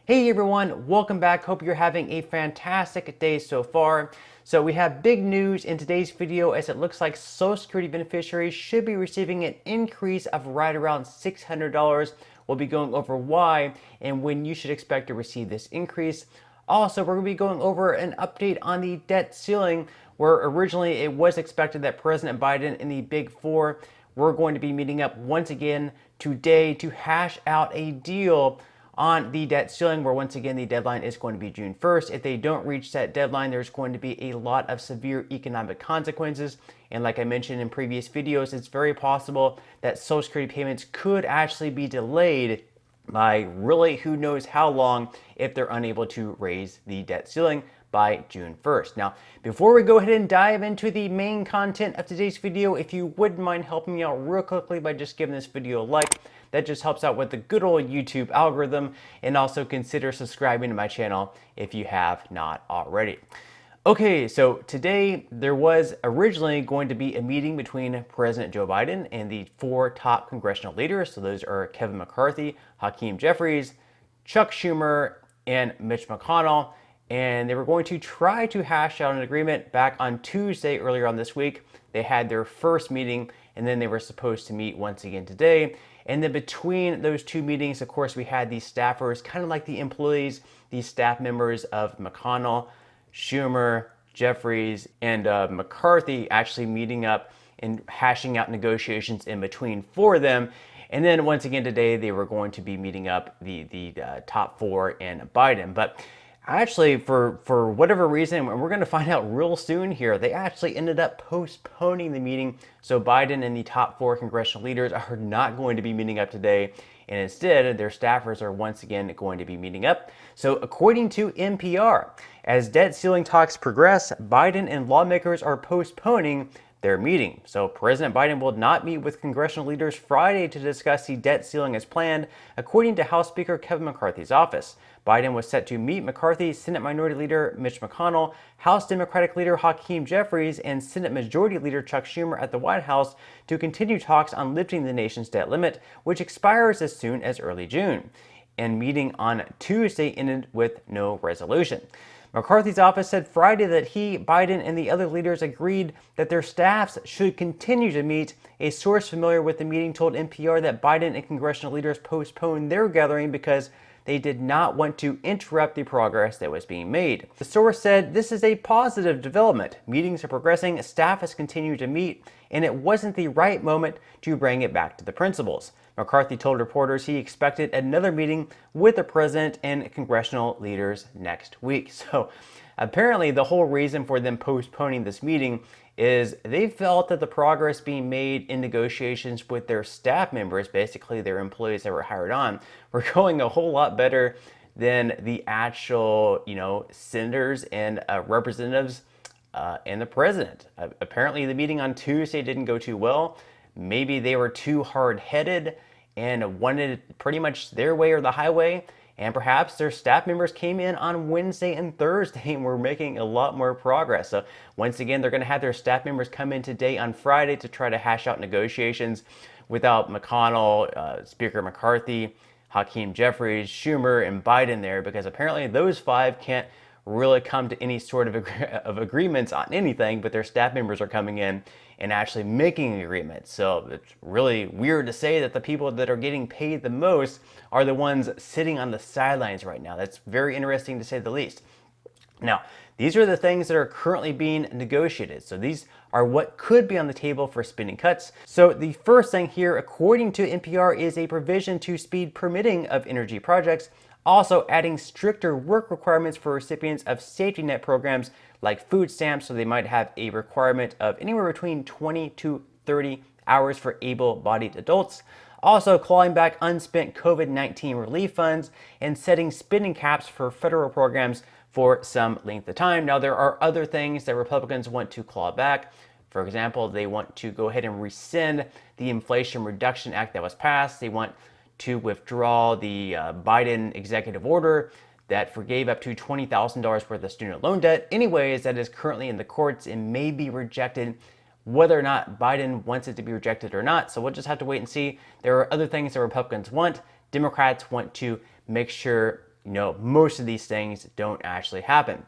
Hey everyone, welcome back. Hope you're having a fantastic day so far. So we have big news in today's video as it looks like Social Security beneficiaries should be receiving an increase of right around $600. We'll be going over why and when you should expect to receive this increase. Also, we're going to be going over an update on the debt ceiling, where originally it was expected that President Biden and the Big Four were going to be meeting up once again today to hash out a deal on the debt ceiling, where once again the deadline is going to be June 1st. If they don't reach that deadline, there's going to be a lot of severe economic consequences. And like I mentioned in previous videos, it's very possible that Social Security payments could actually be delayed by really who knows how long if they're unable to raise the debt ceiling by June 1st. Now, before we go ahead and dive into the main content of today's video, if you wouldn't mind helping me out real quickly by just giving this video a like, that just helps out with the good old YouTube algorithm, and also consider subscribing to my channel if you have not already. Okay, so today there was originally going to be a meeting between President Joe Biden and the four top congressional leaders. So those are Kevin McCarthy, Hakeem Jeffries, Chuck Schumer, and Mitch McConnell. And they were going to try to hash out an agreement back on Tuesday earlier on this week. They had their first meeting, and then they were supposed to meet once again today. And then between those two meetings, of course, we had these staffers, kind of like the employees, these staff members of McConnell, Schumer, Jeffries, and McCarthy actually meeting up and hashing out negotiations in between for them. And then once again today, they were going to be meeting up the top four and Biden. But actually, for whatever reason, and we're going to find out real soon here, they actually ended up postponing the meeting. So Biden and the top four congressional leaders are not going to be meeting up today, and instead their staffers are once again going to be meeting up. So according to NPR, as debt ceiling talks progress, Biden and lawmakers are postponing their meeting. So President Biden will not meet with congressional leaders Friday to discuss the debt ceiling as planned, according to House Speaker Kevin McCarthy's office. Biden was set to meet McCarthy, Senate Minority Leader Mitch McConnell, House Democratic Leader Hakeem Jeffries, and Senate Majority Leader Chuck Schumer at the White House to continue talks on lifting the nation's debt limit, which expires as soon as early June. And meeting on Tuesday ended with no resolution. McCarthy's office said Friday that he, Biden, and the other leaders agreed that their staffs should continue to meet. A source familiar with the meeting told NPR that Biden and congressional leaders postponed their gathering because they did not want to interrupt the progress that was being made. The source said this is a positive development. Meetings are progressing, staff has continued to meet, and it wasn't the right moment to bring it back to the principals. McCarthy told reporters he expected another meeting with the president and congressional leaders next week. So apparently the whole reason for them postponing this meeting is they felt that the progress being made in negotiations with their staff members, basically their employees that were hired on, were going a whole lot better than the actual, senators and representatives and the president. Apparently the meeting on Tuesday didn't go too well. Maybe they were too hard-headed and wanted pretty much their way or the highway. And perhaps their staff members came in on Wednesday and Thursday and were making a lot more progress. So once again, they're going to have their staff members come in today on Friday to try to hash out negotiations without McConnell, Speaker McCarthy, Hakeem Jeffries, Schumer, and Biden there, because apparently those five can't really come to any sort of agreements on anything, but their staff members are coming in and actually making agreements. So it's really weird to say that the people that are getting paid the most are the ones sitting on the sidelines right now. That's very interesting to say the least. Now, these are the things that are currently being negotiated. So these are what could be on the table for spending cuts. So the first thing here, according to NPR, is a provision to speed permitting of energy projects, also adding stricter work requirements for recipients of safety net programs like food stamps. So they might have a requirement of anywhere between 20 to 30 hours for able-bodied adults. Also clawing back unspent COVID-19 relief funds and setting spending caps for federal programs for some length of time. Now, there are other things that Republicans want to claw back. For example, they want to go ahead and rescind the Inflation Reduction Act that was passed. They want to withdraw the Biden executive order that forgave up to $20,000 worth of student loan debt. Anyways, that is currently in the courts and may be rejected, whether or not Biden wants it to be rejected or not. So we'll just have to wait and see. There are other things that Republicans want. Democrats want to make sure most of these things don't actually happen.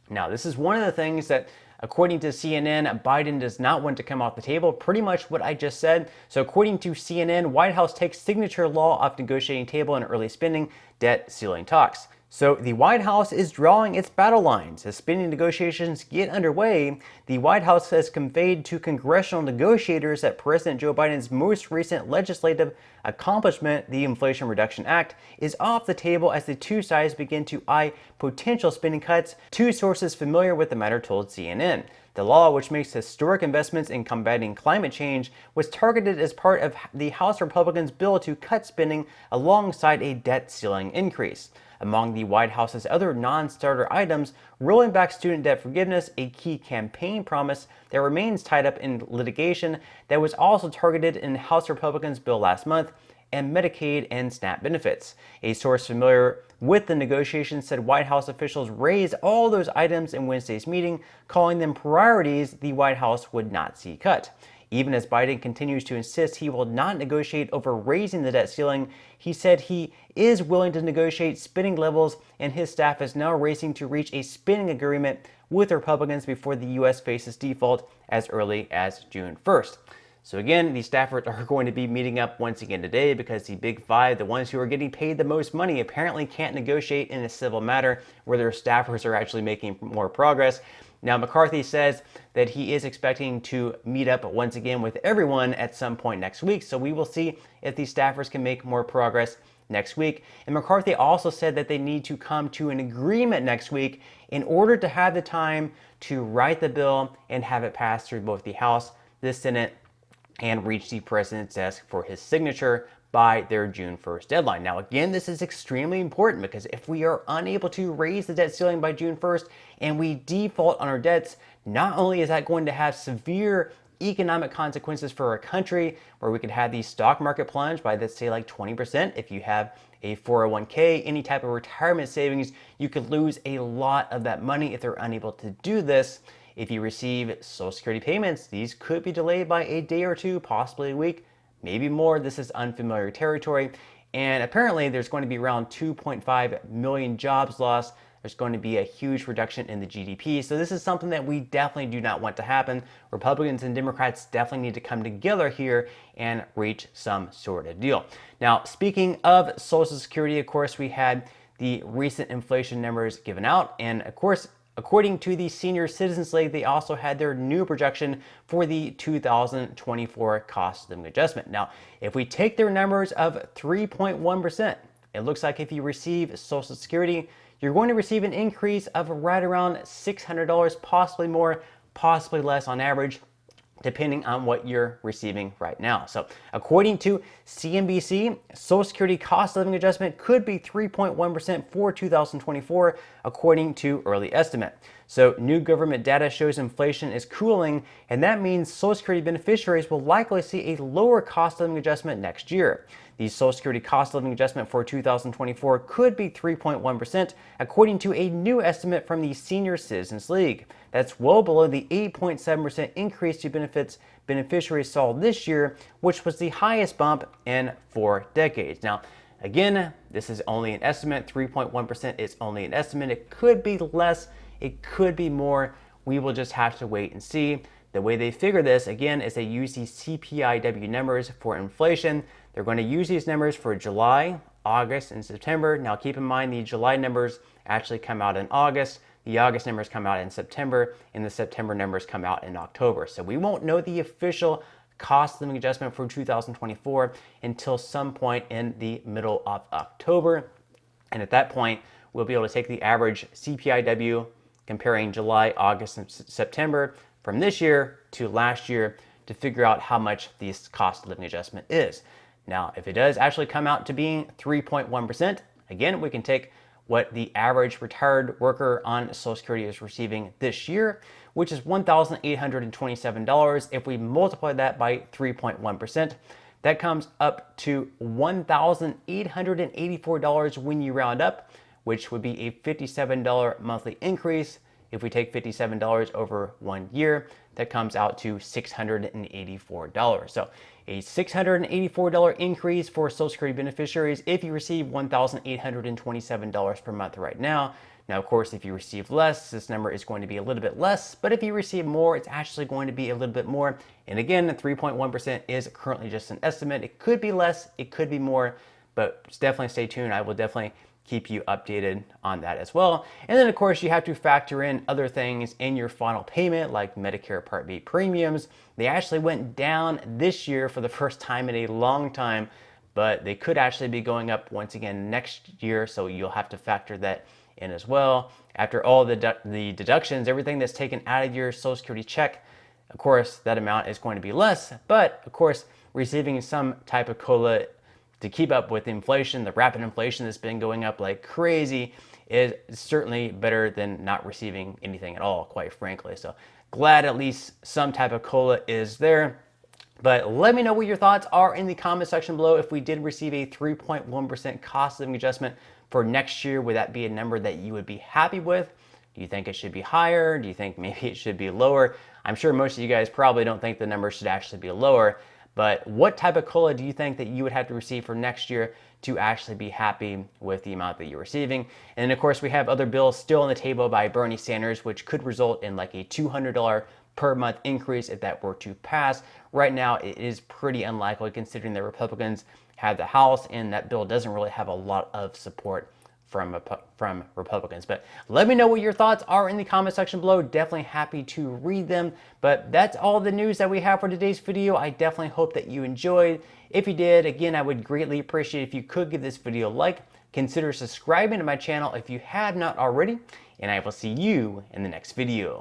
Now, this is one of the things that, according to CNN, Biden does not want to come off the table. Pretty much what I just said. So according to CNN, White House takes signature law off negotiating table in early spending debt ceiling talks. So the White House is drawing its battle lines. As spending negotiations get underway, the White House has conveyed to congressional negotiators that President Joe Biden's most recent legislative accomplishment, the Inflation Reduction Act, is off the table as the two sides begin to eye potential spending cuts, two sources familiar with the matter told CNN. The law, which makes historic investments in combating climate change, was targeted as part of the House Republicans' bill to cut spending alongside a debt ceiling increase. Among the White House's other non-starter items, rolling back student debt forgiveness, a key campaign promise that remains tied up in litigation that was also targeted in House Republicans' bill last month, and Medicaid and SNAP benefits. A source familiar with the negotiations said White House officials raised all those items in Wednesday's meeting, calling them priorities the White House would not see cut. Even as Biden continues to insist he will not negotiate over raising the debt ceiling, he said he is willing to negotiate spending levels, and his staff is now racing to reach a spending agreement with Republicans before the U.S. faces default as early as June 1st. So again, these staffers are going to be meeting up once again today because the Big Five, the ones who are getting paid the most money, apparently can't negotiate in a civil matter where their staffers are actually making more progress. Now, McCarthy says that he is expecting to meet up once again with everyone at some point next week. So we will see if these staffers can make more progress next week. And McCarthy also said that they need to come to an agreement next week in order to have the time to write the bill and have it pass through both the House, the Senate, and reach the president's desk for his signature by their June 1st deadline. Now, again, this is extremely important because if we are unable to raise the debt ceiling by June 1st and we default on our debts, not only is that going to have severe economic consequences for our country, where we could have the stock market plunge by, let's say, like 20%. If you have a 401k, any type of retirement savings, you could lose a lot of that money if they're unable to do this. If you receive Social Security payments, these could be delayed by a day or two, possibly a week, maybe more. This is unfamiliar territory. And apparently there's going to be around 2.5 million jobs lost. There's going to be a huge reduction in the GDP. So this is something that we definitely do not want to happen. Republicans and Democrats definitely need to come together here and reach some sort of deal. Now, speaking of Social Security, of course, we had the recent inflation numbers given out. And of course, according to the Senior Citizens League, they also had their new projection for the 2024 cost of living adjustment. Now, if we take their numbers of 3.1%, it looks like if you receive Social Security, you're going to receive an increase of right around $600, possibly more, possibly less on average, depending on what you're receiving right now. So according to CNBC, Social Security cost of living adjustment could be 3.1% for 2024, according to early estimate. So new government data shows inflation is cooling, and that means Social Security beneficiaries will likely see a lower cost of living adjustment next year. The Social Security cost of living adjustment for 2024 could be 3.1%, according to a new estimate from the Senior Citizens League. That's well below the 8.7% increase to benefits beneficiaries saw this year, which was the highest bump in 4 decades. Now, again, this is only an estimate. 3.1% is only an estimate. It could be less, it could be more. We will just have to wait and see. The way they figure this, again, is they use the CPIW numbers for inflation. They're going to use these numbers for July, August, and September. Now, keep in mind the July numbers actually come out in August. The August numbers come out in September, and the September numbers come out in October. So we won't know the official cost of living adjustment for 2024 until some point in the middle of October. And at that point, we'll be able to take the average CPIW comparing July, August, and September from this year to last year to figure out how much the cost of living adjustment is. Now, if it does actually come out to being 3.1%, again, we can take what the average retired worker on Social Security is receiving this year, which is $1,827. If we multiply that by 3.1%, that comes up to $1,884 when you round up, which would be a $57 monthly increase. If we take $57 over 1 year, that comes out to $684. So a $684 increase for Social Security beneficiaries if you receive $1,827 per month right now. Now, of course, if you receive less, this number is going to be a little bit less, but if you receive more, it's actually going to be a little bit more. And again, 3.1% is currently just an estimate. It could be less, it could be more, but definitely stay tuned. I will definitely keep you updated on that as well. And then of course you have to factor in other things in your final payment, like Medicare Part B premiums. They actually went down this year for the first time in a long time, but they could actually be going up once again next year, so you'll have to factor that in as well. After all the deductions, everything that's taken out of your Social Security check, of course that amount is going to be less, but of course receiving some type of COLA to keep up with inflation, the rapid inflation that's been going up like crazy, is certainly better than not receiving anything at all, quite frankly. So glad at least some type of COLA is there. But let me know what your thoughts are in the comment section below. If we did receive a 3.1% cost of living adjustment for next year, would that be a number that you would be happy with? Do you think it should be higher? Do you think maybe it should be lower? I'm sure most of you guys probably don't think the number should actually be lower. But what type of COLA do you think that you would have to receive for next year to actually be happy with the amount that you're receiving? And then of course we have other bills still on the table by Bernie Sanders, which could result in like a $200 per month increase if that were to pass. Right now it is pretty unlikely considering the Republicans have the House and that bill doesn't really have a lot of support from Republicans. But let me know what your thoughts are in the comment section below. Definitely happy to read them. But that's all the news that we have for today's video. I definitely hope that you enjoyed. If you did, again, I would greatly appreciate if you could give this video a like. Consider subscribing to my channel if you have not already. And I will see you in the next video.